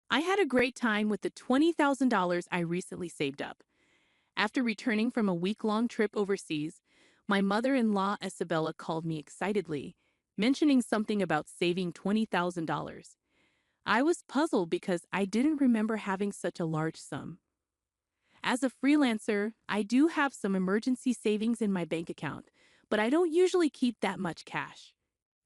I had a great time with the $20,000 I recently saved up. After returning from a week-long trip overseas, my mother-in-law Isabella called me excitedly, mentioning something about saving $20,000. I was puzzled because I didn't remember having such a large sum. As a freelancer, I do have some emergency savings in my bank account, but I don't usually keep that much cash.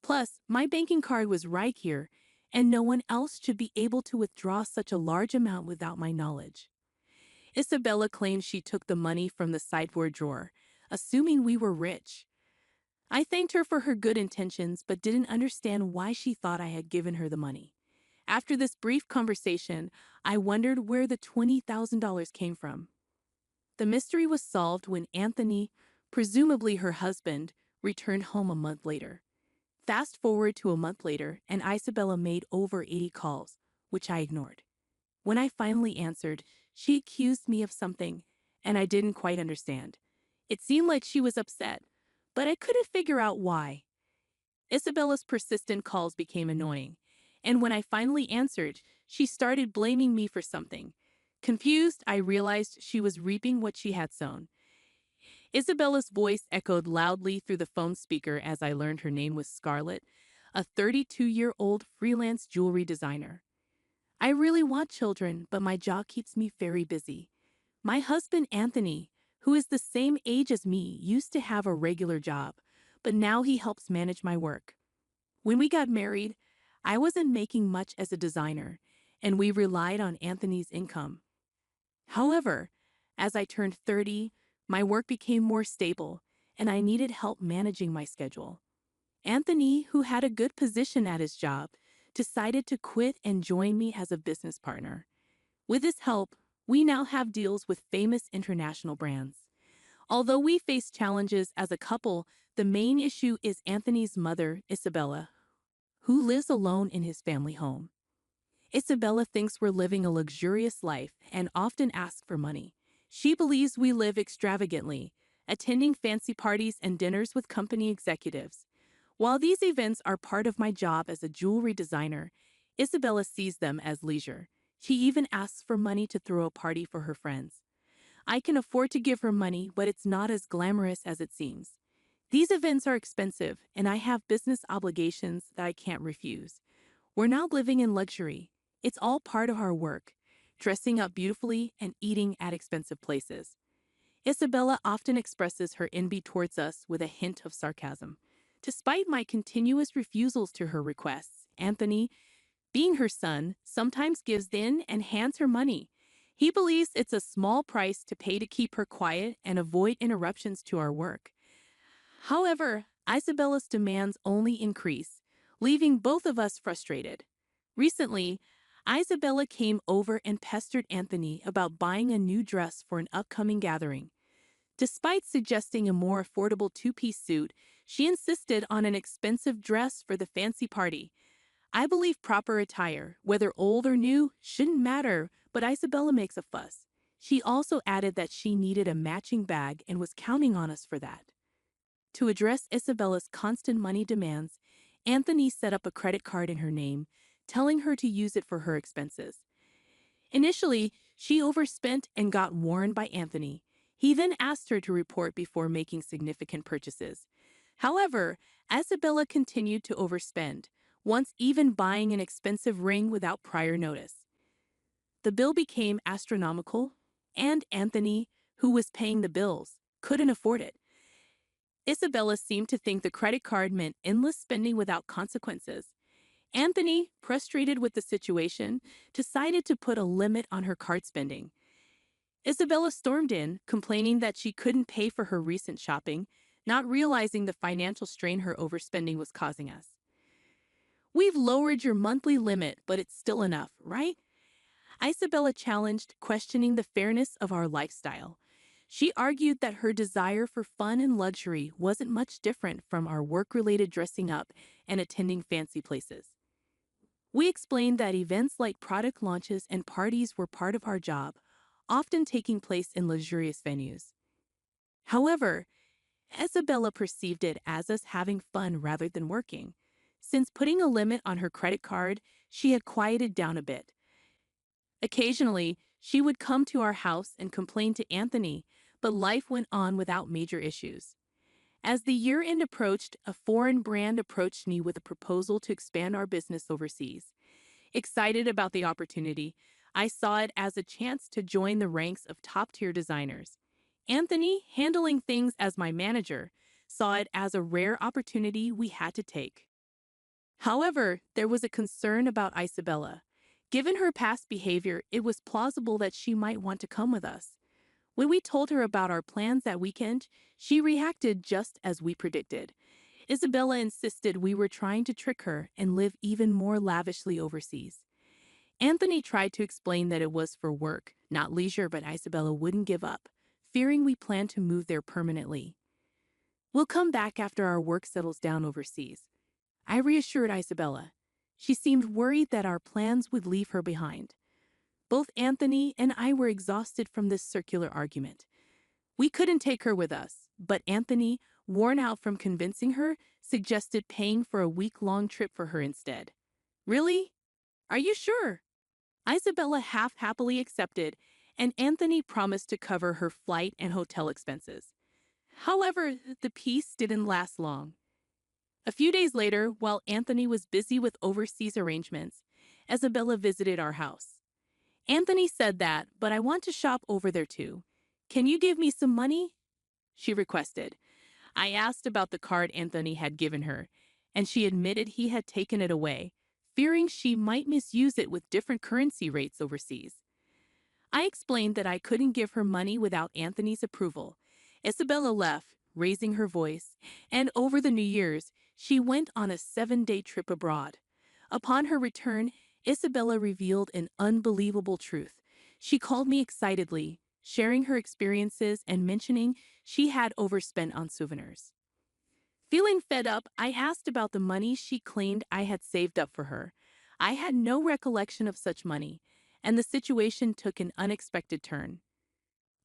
Plus, my banking card was right here, and no one else should be able to withdraw such a large amount without my knowledge. Isabella claimed she took the money from the sideboard drawer, assuming we were rich. I thanked her for her good intentions but didn't understand why she thought I had given her the money. After this brief conversation, I wondered where the $20,000 came from. The mystery was solved when Anthony, presumably her husband, returned home a month later. Fast forward to a month later, and Isabella made over 80 calls, which I ignored. When I finally answered, she accused me of something, and I didn't quite understand. It seemed like she was upset, but I couldn't figure out why. Isabella's persistent calls became annoying, and when I finally answered, she started blaming me for something. Confused, I realized she was reaping what she had sown. Isabella's voice echoed loudly through the phone speaker as I learned her name was Scarlett, a 32-year-old freelance jewelry designer. I really want children, but my job keeps me very busy. My husband, Anthony, who is the same age as me, used to have a regular job, but now he helps manage my work. When we got married, I wasn't making much as a designer, and we relied on Anthony's income. However, as I turned 30, my work became more stable, and I needed help managing my schedule. Anthony, who had a good position at his job, decided to quit and join me as a business partner. With his help, we now have deals with famous international brands. Although we face challenges as a couple, the main issue is Anthony's mother, Isabella, who lives alone in his family home. Isabella thinks we're living a luxurious life and often asks for money. She believes we live extravagantly, attending fancy parties and dinners with company executives. While these events are part of my job as a jewelry designer, Isabella sees them as leisure. She even asks for money to throw a party for her friends. I can afford to give her money, but it's not as glamorous as it seems. These events are expensive, and I have business obligations that I can't refuse. We're now living in luxury. It's all part of our work, dressing up beautifully and eating at expensive places. Isabella often expresses her envy towards us with a hint of sarcasm. Despite my continuous refusals to her requests, Anthony, being her son, sometimes gives in and hands her money. He believes it's a small price to pay to keep her quiet and avoid interruptions to our work. However, Isabella's demands only increase, leaving both of us frustrated. Recently, Isabella came over and pestered Anthony about buying a new dress for an upcoming gathering. Despite suggesting a more affordable two-piece suit, she insisted on an expensive dress for the fancy party. I believe proper attire, whether old or new, shouldn't matter, but Isabella makes a fuss. She also added that she needed a matching bag and was counting on us for that. To address Isabella's constant money demands, Anthony set up a credit card in her name, telling her to use it for her expenses. Initially, she overspent and got warned by Anthony. He then asked her to report before making significant purchases. However, Isabella continued to overspend, once even buying an expensive ring without prior notice. The bill became astronomical, and Anthony, who was paying the bills, couldn't afford it. Isabella seemed to think the credit card meant endless spending without consequences. Anthony, frustrated with the situation, decided to put a limit on her card spending. Isabella stormed in, complaining that she couldn't pay for her recent shopping, not realizing the financial strain her overspending was causing us. "We've lowered your monthly limit, but it's still enough, right?" Isabella challenged, questioning the fairness of our lifestyle. She argued that her desire for fun and luxury wasn't much different from our work-related dressing up and attending fancy places. We explained that events like product launches and parties were part of our job, often taking place in luxurious venues. However, Isabella perceived it as us having fun rather than working. Since putting a limit on her credit card, she had quieted down a bit. Occasionally, she would come to our house and complain to Anthony, but life went on without major issues. As the year end approached, a foreign brand approached me with a proposal to expand our business overseas. Excited about the opportunity, I saw it as a chance to join the ranks of top-tier designers. Anthony, handling things as my manager, saw it as a rare opportunity we had to take. However, there was a concern about Isabella. Given her past behavior, it was plausible that she might want to come with us. When we told her about our plans that weekend, she reacted just as we predicted. Isabella insisted we were trying to trick her and live even more lavishly overseas. Anthony tried to explain that it was for work, not leisure, but Isabella wouldn't give up, fearing we planned to move there permanently. We'll come back after our work settles down overseas, I reassured Isabella. She seemed worried that our plans would leave her behind. Both Anthony and I were exhausted from this circular argument. We couldn't take her with us, but Anthony, worn out from convincing her, suggested paying for a week-long trip for her instead. Really? Are you sure? Isabella half-happily accepted, and Anthony promised to cover her flight and hotel expenses. However, the peace didn't last long. A few days later, while Anthony was busy with overseas arrangements, Isabella visited our house. Anthony said that, but I want to shop over there too. Can you give me some money? She requested. I asked about the card Anthony had given her, and she admitted he had taken it away, fearing she might misuse it with different currency rates overseas. I explained that I couldn't give her money without Anthony's approval. Isabella left, raising her voice, and over the New Year's, she went on a 7-day trip abroad. Upon her return, Isabella revealed an unbelievable truth. She called me excitedly, sharing her experiences and mentioning she had overspent on souvenirs. Feeling fed up, I asked about the money she claimed I had saved up for her. I had no recollection of such money, and the situation took an unexpected turn.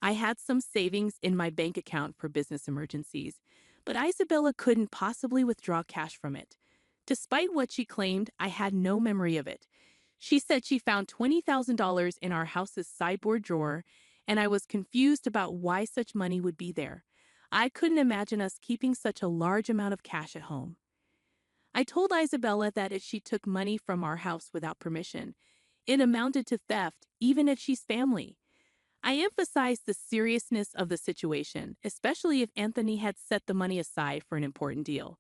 I had some savings in my bank account for business emergencies, but Isabella couldn't possibly withdraw cash from it. Despite what she claimed, I had no memory of it. She said she found $20,000 in our house's sideboard drawer, and I was confused about why such money would be there. I couldn't imagine us keeping such a large amount of cash at home. I told Isabella that if she took money from our house without permission, it amounted to theft, even if she's family. I emphasized the seriousness of the situation, especially if Anthony had set the money aside for an important deal.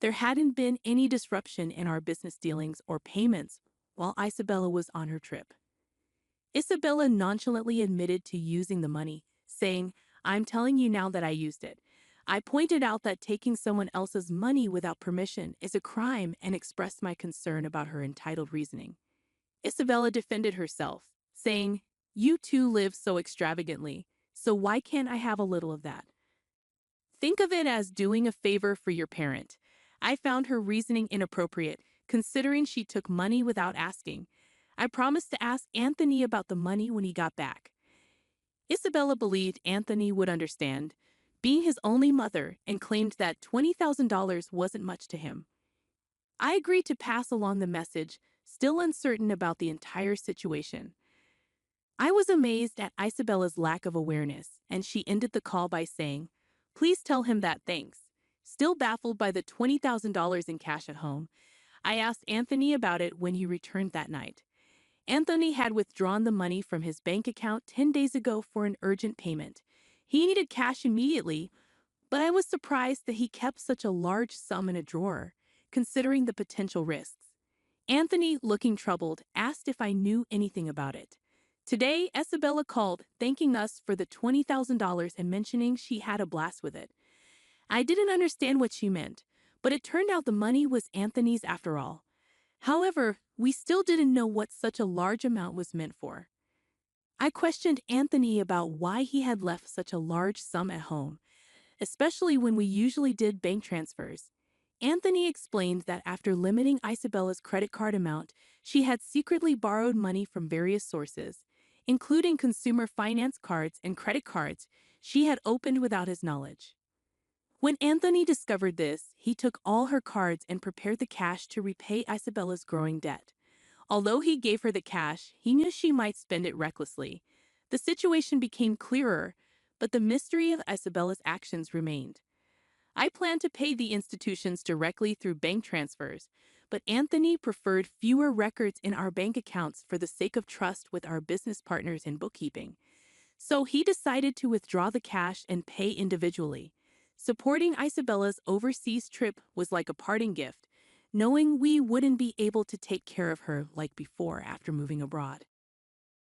There hadn't been any disruption in our business dealings or payments while Isabella was on her trip. Isabella nonchalantly admitted to using the money, saying, "I'm telling you now that I used it." I pointed out that taking someone else's money without permission is a crime and expressed my concern about her entitled reasoning. Isabella defended herself, saying, "You too live so extravagantly, so why can't I have a little of that?" Think of it as doing a favor for your parent. I found her reasoning inappropriate, considering she took money without asking. I promised to ask Anthony about the money when he got back. Isabella believed Anthony would understand, being his only mother, and claimed that $20,000 wasn't much to him. I agreed to pass along the message, still uncertain about the entire situation. I was amazed at Isabella's lack of awareness, and she ended the call by saying, "Please tell him that, thanks." Still baffled by the $20,000 in cash at home, I asked Anthony about it when he returned that night. Anthony had withdrawn the money from his bank account 10 days ago for an urgent payment. He needed cash immediately, but I was surprised that he kept such a large sum in a drawer, considering the potential risks. Anthony, looking troubled, asked if I knew anything about it. Today, Isabella called, thanking us for the $20,000 and mentioning she had a blast with it. I didn't understand what she meant, but it turned out the money was Anthony's after all. However, we still didn't know what such a large amount was meant for. I questioned Anthony about why he had left such a large sum at home, especially when we usually did bank transfers. Anthony explained that after limiting Isabella's credit card amount, she had secretly borrowed money from various sources, including consumer finance cards and credit cards she had opened without his knowledge. When Anthony discovered this, he took all her cards and prepared the cash to repay Isabella's growing debt. Although he gave her the cash, he knew she might spend it recklessly. The situation became clearer, but the mystery of Isabella's actions remained. I planned to pay the institutions directly through bank transfers, but Anthony preferred fewer records in our bank accounts for the sake of trust with our business partners in bookkeeping. So he decided to withdraw the cash and pay individually. Supporting Isabella's overseas trip was like a parting gift, knowing we wouldn't be able to take care of her like before after moving abroad.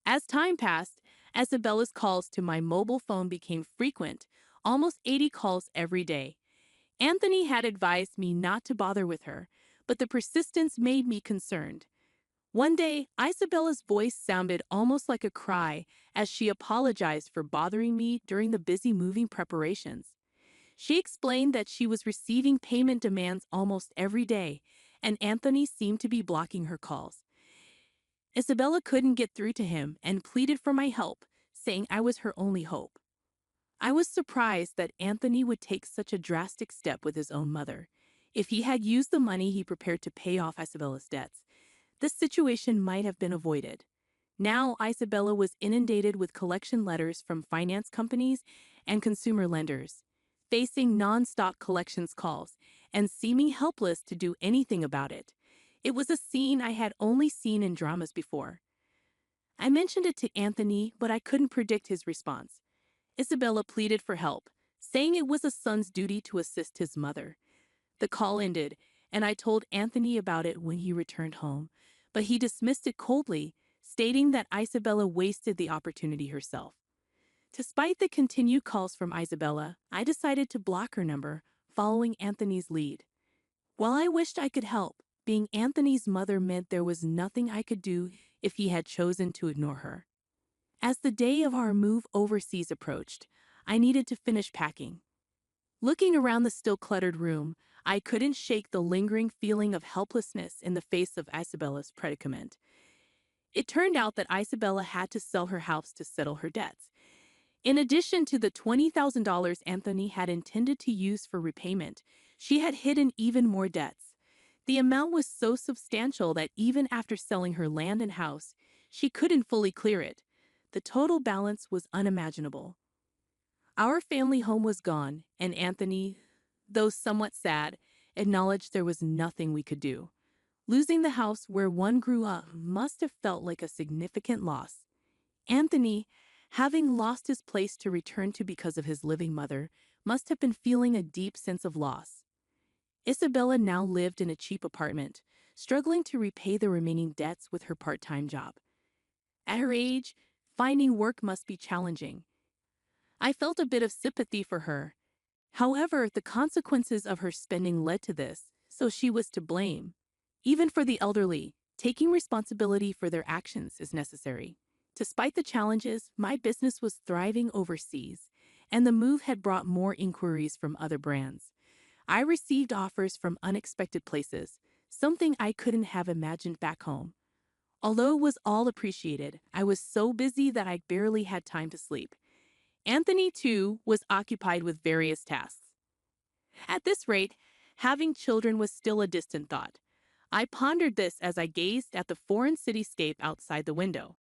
As time passed, Isabella's calls to my mobile phone became frequent, almost 80 calls every day. Anthony had advised me not to bother with her, but the persistence made me concerned. One day, Isabella's voice sounded almost like a cry as she apologized for bothering me during the busy moving preparations. She explained that she was receiving payment demands almost every day, and Anthony seemed to be blocking her calls. Isabella couldn't get through to him and pleaded for my help, saying I was her only hope. I was surprised that Anthony would take such a drastic step with his own mother. If he had used the money he prepared to pay off Isabella's debts, this situation might have been avoided. Now, Isabella was inundated with collection letters from finance companies and consumer lenders, facing non-stop collections calls and seeming helpless to do anything about it. It was a scene I had only seen in dramas before. I mentioned it to Anthony, but I couldn't predict his response. Isabella pleaded for help, saying it was a son's duty to assist his mother. The call ended, and I told Anthony about it when he returned home, but he dismissed it coldly, stating that Isabella wasted the opportunity herself. Despite the continued calls from Isabella, I decided to block her number, following Anthony's lead. While I wished I could help, being Anthony's mother meant there was nothing I could do if he had chosen to ignore her. As the day of our move overseas approached, I needed to finish packing. Looking around the still cluttered room, I couldn't shake the lingering feeling of helplessness in the face of Isabella's predicament. It turned out that Isabella had to sell her house to settle her debts. In addition to the $20,000 Anthony had intended to use for repayment, she had hidden even more debts. The amount was so substantial that even after selling her land and house, she couldn't fully clear it. The total balance was unimaginable. Our family home was gone, and Anthony, though somewhat sad, acknowledged there was nothing we could do. Losing the house where one grew up must have felt like a significant loss. Anthony, having lost his place to return to because of his living mother, must have been feeling a deep sense of loss. Isabella now lived in a cheap apartment, struggling to repay the remaining debts with her part-time job. At her age, finding work must be challenging. I felt a bit of sympathy for her. However, the consequences of her spending led to this, so she was to blame. Even for the elderly, taking responsibility for their actions is necessary. Despite the challenges, my business was thriving overseas, and the move had brought more inquiries from other brands. I received offers from unexpected places, something I couldn't have imagined back home. Although it was all appreciated, I was so busy that I barely had time to sleep. Anthony, too, was occupied with various tasks. At this rate, having children was still a distant thought. I pondered this as I gazed at the foreign cityscape outside the window.